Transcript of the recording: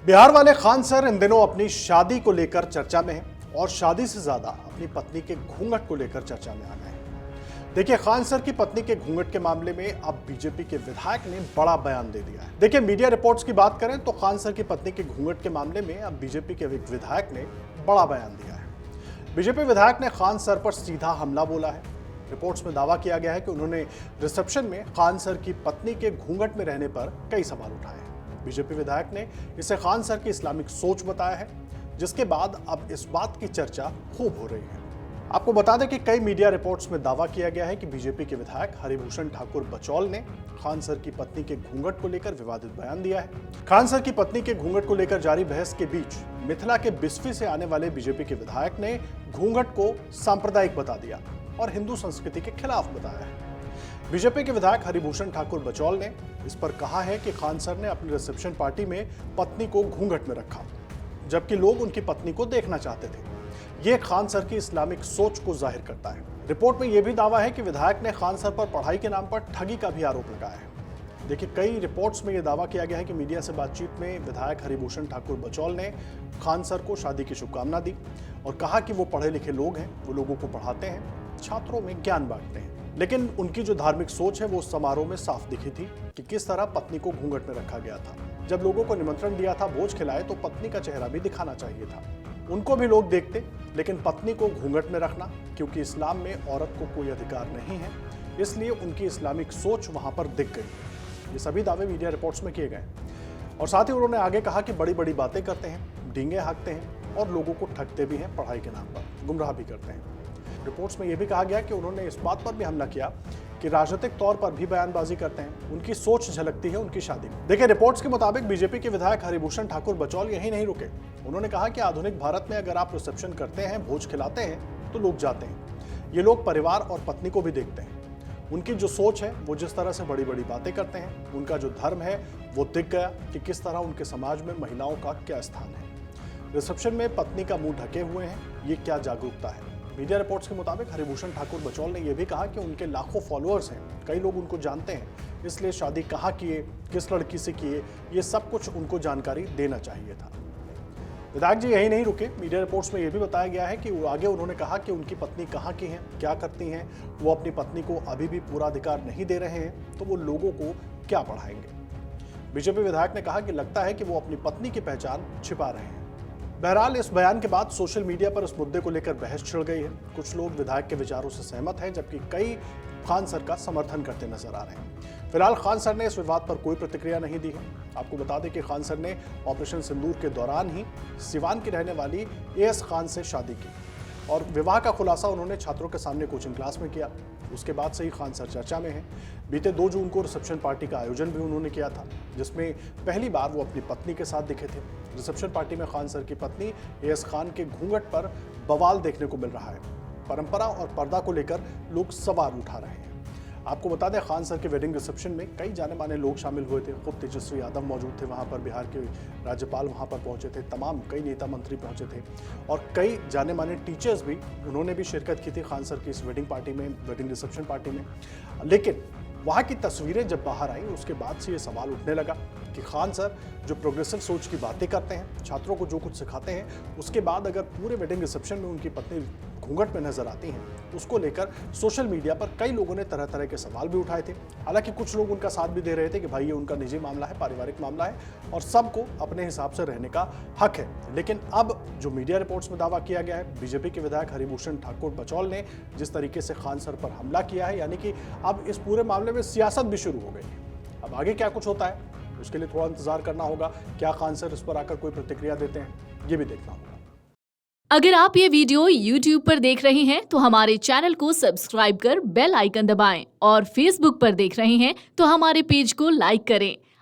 बिहार वाले खान सर इन दिनों अपनी शादी को लेकर चर्चा में हैं और शादी से ज्यादा अपनी पत्नी के घूंघट को लेकर चर्चा में आ गए हैं। देखिए, खान सर की पत्नी के घूंघट के मामले में अब बीजेपी के विधायक ने बड़ा बयान दे दिया है। देखिए, मीडिया रिपोर्ट्स की बात करें तो खान सर की पत्नी के घूंघट के मामले में अब बीजेपी के एक विधायक ने बड़ा बयान दिया है। बीजेपी विधायक ने खान सर पर सीधा हमला बोला है। रिपोर्ट्स में दावा किया गया है कि उन्होंने रिसेप्शन में खान सर की पत्नी के घूंघट में रहने पर कई सवाल उठाए हैं। बीजेपी विधायक ने इसे खान सर की इस्लामिक सोच बताया है, जिसके बाद अब इस बात की चर्चा खूब हो रही है। आपको बता दें कि कई मीडिया रिपोर्ट्स में दावा किया गया है कि बीजेपी के विधायक हरिभूषण ठाकुर बचौल ने खान सर की पत्नी के घूंघट को लेकर विवादित बयान दिया है। खान सर की पत्नी के घूंघट को लेकर जारी बहस के बीच मिथिला के बिस्फी से आने वाले बीजेपी के विधायक ने घूंघट को सांप्रदायिक बता दिया और हिंदू संस्कृति के खिलाफ बताया है। बीजेपी के विधायक हरिभूषण ठाकुर बचौल ने इस पर कहा है कि खान सर ने अपनी रिसेप्शन पार्टी में पत्नी को घूंघट में रखा, जबकि लोग उनकी पत्नी को देखना चाहते थे। यह खान सर की इस्लामिक सोच को जाहिर करता है। रिपोर्ट में यह भी दावा है कि विधायक ने खान सर पर पढ़ाई के नाम पर ठगी का भी आरोप लगाया है। देखिए, कई रिपोर्ट्स में यह दावा किया गया है कि मीडिया से बातचीत में विधायक हरिभूषण ठाकुर बचौल ने खान सर को शादी की शुभकामना दी और कहा कि वो पढ़े लिखे लोग हैं, वो लोगों को पढ़ाते हैं, छात्रों में ज्ञान बांटते हैं। लेकिन उनकी जो धार्मिक सोच है वो उस समारोह में साफ दिखी थी कि किस तरह पत्नी को घूंघट में रखा गया था। जब लोगों को निमंत्रण दिया था भोज खिलाए तो पत्नी का चेहरा भी दिखाना चाहिए था। उनको भी लोग देखते, लेकिन पत्नी को घूंघट में रखना, क्योंकि इस्लाम में औरत को कोई अधिकार नहीं है, इसलिए उनकी इस्लामिक सोच वहां पर दिख गई। ये सभी दावे मीडिया रिपोर्ट्स में किए गए और साथ ही उन्होंने आगे कहा कि बड़ी बड़ी बातें करते हैं, डींगे हाँकते हैं और लोगों को ठगते भी हैं, पढ़ाई के नाम पर गुमराह भी करते हैं। रिपोर्ट्स में यह भी कहा गया कि उन्होंने इस बात पर भी हमला किया कि राजनीतिक तौर पर भी बयानबाजी करते हैं, उनकी सोच झलकती है उनकी शादी में। देखिए, रिपोर्ट्स के मुताबिक बीजेपी के विधायक हरिभूषण ठाकुर बचौल यही नहीं रुके। उन्होंने कहा कि आधुनिक भारत में अगर आप रिसेप्शन करते हैं, भोज खिलाते हैं, तो लोग जाते हैं। ये लोग परिवार और पत्नी को भी देखते हैं। उनकी जो सोच है, वो जिस तरह से बड़ी बड़ी बातें करते हैं, उनका जो धर्म है वो दिख गया कि किस तरह उनके समाज में महिलाओं का क्या स्थान है। रिसेप्शन में पत्नी का मुंह ढके हुए हैं, ये क्या जागरूकता है। मीडिया रिपोर्ट्स के मुताबिक हरिभूषण ठाकुर बचौल ने यह भी कहा कि उनके लाखों फॉलोअर्स हैं, कई लोग उनको जानते हैं, इसलिए शादी कहाँ किए, किस लड़की से किए, ये सब कुछ उनको जानकारी देना चाहिए था। विधायक जी यही नहीं रुके। मीडिया रिपोर्ट्स में यह भी बताया गया है कि आगे उन्होंने कहा कि उनकी पत्नी कहाँ की हैं, क्या करती हैं, वो अपनी पत्नी को अभी भी पूरा अधिकार नहीं दे रहे हैं, तो वो लोगों को क्या पढ़ाएंगे। बीजेपी विधायक ने कहा कि लगता है कि वो अपनी पत्नी की पहचान छिपा रहे हैं। बहरहाल, इस बयान के बाद सोशल मीडिया पर इस मुद्दे को लेकर बहस छिड़ गई है। कुछ लोग विधायक के विचारों से सहमत हैं, जबकि कई खान सर का समर्थन करते नजर आ रहे हैं। फिलहाल खान सर ने इस विवाद पर कोई प्रतिक्रिया नहीं दी है। आपको बता दें कि खान सर ने ऑपरेशन सिंदूर के दौरान ही सिवान की रहने वाली एएस खान से शादी की और विवाह का खुलासा उन्होंने छात्रों के सामने कोचिंग क्लास में किया। उसके बाद से ही खान सर चर्चा में हैं। बीते 2 जून को रिसेप्शन पार्टी का आयोजन भी उन्होंने किया था, जिसमें पहली बार वो अपनी पत्नी के साथ दिखे थे। रिसेप्शन पार्टी में खान सर की पत्नी एएस खान के घूंघट पर बवाल देखने को मिल रहा है। परंपरा और पर्दा को लेकर लोग सवाल उठा रहे हैं। आपको बता दें, खान सर के वेडिंग रिसेप्शन में कई जाने माने लोग शामिल हुए थे। खुद तेजस्वी यादव मौजूद थे वहाँ पर, बिहार के राज्यपाल वहाँ पर पहुँचे थे, तमाम कई नेता मंत्री पहुँचे थे और कई जाने माने टीचर्स भी, उन्होंने भी शिरकत की थी खान सर की इस वेडिंग पार्टी में, वेडिंग रिसेप्शन पार्टी में। लेकिन वहाँ की तस्वीरें जब बाहर आई, उसके बाद से ये सवाल उठने लगा कि खान सर जो प्रोग्रेसिव सोच की बातें करते हैं, छात्रों को जो कुछ सिखाते हैं, उसके बाद अगर पूरे वेडिंग रिसेप्शन में उनकी पत्नी घूंघट में नजर आती हैं, उसको लेकर सोशल मीडिया पर कई लोगों ने तरह तरह के सवाल भी उठाए थे। हालांकि कुछ लोग उनका साथ भी दे रहे थे कि भाई ये उनका निजी मामला है, पारिवारिक मामला है और सबको अपने हिसाब से रहने का हक है। लेकिन अब जो मीडिया रिपोर्ट्स में दावा किया गया है, बीजेपी के विधायक हरिभूषण ठाकुर बचौल ने जिस तरीके से खान सर पर हमला किया है, यानी कि अब इस पूरे मामले में सियासत भी शुरू हो गई है। अब आगे क्या कुछ होता है, उसके लिए थोड़ा इंतजार करना होगा। क्या खान सर इस पर आकर कोई प्रतिक्रिया देते हैं, ये भी देखना होगा। अगर आप ये वीडियो YouTube पर देख रहे हैं तो हमारे चैनल को सब्सक्राइब कर बेल आइकन दबाएं और Facebook पर देख रहे हैं तो हमारे पेज को लाइक करें।